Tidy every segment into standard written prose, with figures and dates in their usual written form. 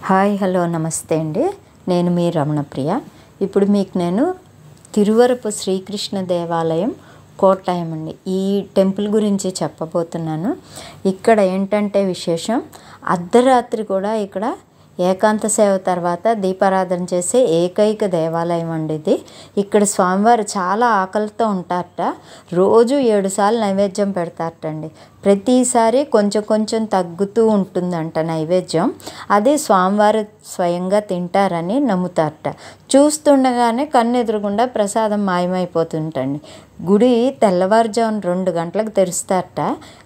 Hi hello నమస్తే అండి. నేను మీ రమణప్రియ. ఇప్పుడు మీకు నేను తిరువరపు శ్రీకృష్ణ దేవాలయం కోట్టాయం అండి ఈ టెంపుల్ గురించి చెప్పబోతున్నాను. ఇక్కడ ఏంటంటే విశేషం, అర్ధరాత్రి కూడా ఇక్కడ ఏకాంత సేవ తర్వాత దీపారాధన చేసే ఏకైక దేవాలయం అండి ఇది. ఇక్కడ స్వామివారు చాలా ఆకలితో ఉంటారట. రోజు 7 సార్లు నైవేద్యం పెడతారటండి. ప్రతిసారి కొంచెం కొంచెం తగ్గుతూ ఉంటుందంట నైవేద్యం. అది స్వామివారు స్వయంగా తింటారని నమ్ముతారట. చూస్తుండగానే కన్నెదురుగుండా ప్రసాదం మాయమైపోతుంటండి. గుడి తెల్లవారుజామున 2 గంటలకు తెరుస్తారట.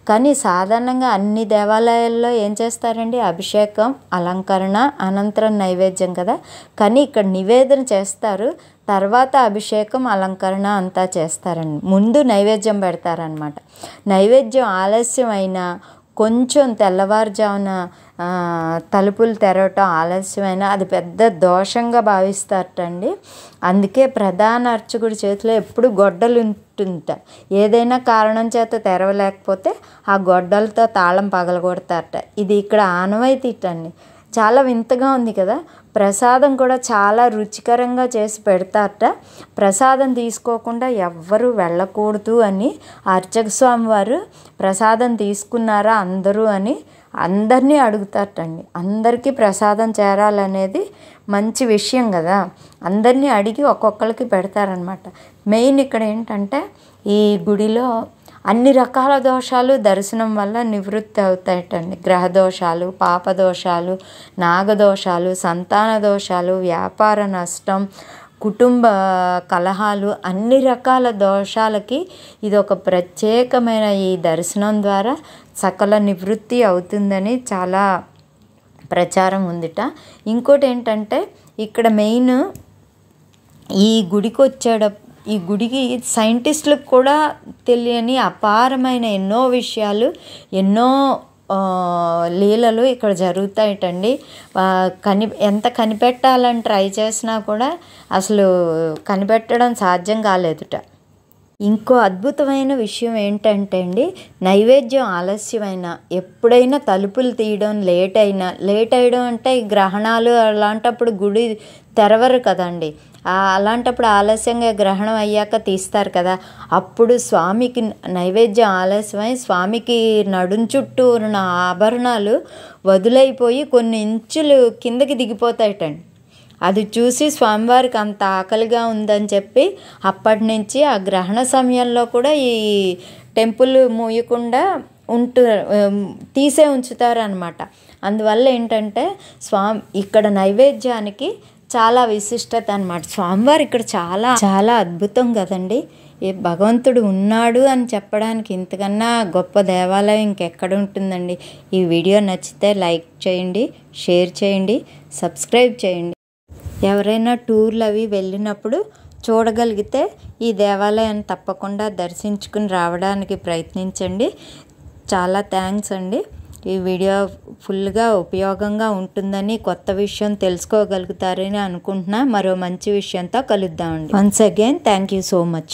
కానీ సాధారణంగా అన్ని దేవాలయాల్లో ఏం చేస్తారండి, అభిషేకం, అలంకరణ, అనంతరం నైవేద్యం కదా. కానీ ఇక్కడ నివేదన చేస్తారు, తర్వాత అభిషేకం, అలంకరణ అంతా చేస్తారండి. ముందు నైవేద్యం పెడతారనమాట. నైవేద్యం ఆలస్యం అయినా, కొంచెం తెల్లవారుజామున తలుపులు తెరవటం ఆలస్యమైనా అది పెద్ద దోషంగా భావిస్తారటండి. అందుకే ప్రధాన అర్చకుడి చేతిలో ఎప్పుడు గొడ్డలు ఉంటుంట. ఏదైనా కారణం చేత తెరవలేకపోతే ఆ గొడ్డలతో తాళం పగలగొడతారట. ఇది ఇక్కడ ఆనవాయితీటండి. చాలా వింతగా ఉంది కదా. ప్రసాదం కూడా చాలా రుచికరంగా చేసి పెడతారట. ప్రసాదం తీసుకోకుండా ఎవ్వరూ వెళ్ళకూడదు అని అర్చక స్వామి వారు ప్రసాదం తీసుకున్నారా అందరూ అని అందరినీ అడుగుతారటండి. అందరికీ ప్రసాదం చేరాలనేది మంచి విషయం కదా. అందరినీ అడిగి ఒక్కొక్కరికి పెడతారనమాట. మెయిన్ ఇక్కడ ఏంటంటే ఈ గుడిలో అన్ని రకాల దోషాలు దర్శనం వల్ల నివృత్తి అవుతాయటండి. గ్రహ దోషాలు, పాప దోషాలు, నాగదోషాలు, సంతాన దోషాలు, వ్యాపార నష్టం, కుటుంబ కలహాలు, అన్ని రకాల దోషాలకి ఇది ఒక ప్రత్యేకమైన ఈ దర్శనం ద్వారా సకల నివృత్తి అవుతుందని చాలా ప్రచారం ఉందిట. ఇంకోటి ఏంటంటే ఇక్కడ మెయిన్ ఈ గుడికి సైంటిస్టులకు కూడా తెలియని అపారమైన ఎన్నో విషయాలు, ఎన్నో లీలలు ఇక్కడ జరుగుతాయటండి. ఎంత కనిపెట్టాలని ట్రై చేసినా కూడా అసలు కనిపెట్టడం సాధ్యం కాలేదుట. ఇంకో అద్భుతమైన విషయం ఏంటంటే అండి, నైవేద్యం ఆలస్యమైనా, ఎప్పుడైనా తలుపులు తీయడం లేట్ అయ్యడం అంటే ఈ గ్రహణాలు అలాంటప్పుడు గుడి తెరవరు కదండి. అలాంటప్పుడు ఆలస్యంగా గ్రహణం అయ్యాక తీస్తారు కదా. అప్పుడు స్వామికి నైవేద్యం ఆలస్యమై స్వామికి నడుం చుట్టూ ఉన్న ఆభరణాలు వదులైపోయి కొన్ని ఇంచులు కిందకి దిగిపోతాయటండి. అది చూసి స్వామివారికి అంత ఆకలిగా ఉందని చెప్పి అప్పటి నుంచి ఆ గ్రహణ సమయంలో కూడా ఈ టెంపుల్ మూయకుండా తీసే ఉంచుతారనమాట. అందువల్ల ఏంటంటే ఇక్కడ నైవేద్యానికి చాలా విశిష్టత అనమాట. స్వామివారు ఇక్కడ చాలా చాలా అద్భుతం కదండి. భగవంతుడు ఉన్నాడు అని చెప్పడానికి ఇంతకన్నా గొప్ప దేవాలయం ఇంకెక్కడ ఉంటుందండి. ఈ వీడియో నచ్చితే లైక్ చేయండి, షేర్ చేయండి, సబ్స్క్రైబ్ చేయండి. ఎవరైనా టూర్లు అవి వెళ్ళినప్పుడు చూడగలిగితే ఈ దేవాలయాన్ని తప్పకుండా దర్శించుకుని రావడానికి ప్రయత్నించండి. చాలా థ్యాంక్స్ అండి. ఈ వీడియో ఫుల్గా ఉపయోగంగా ఉంటుందని, కొత్త విషయం తెలుసుకోగలుగుతారని అనుకుంటున్నా. మరో మంచి విషయంతో కలుద్దామండి. Once again thank you so much.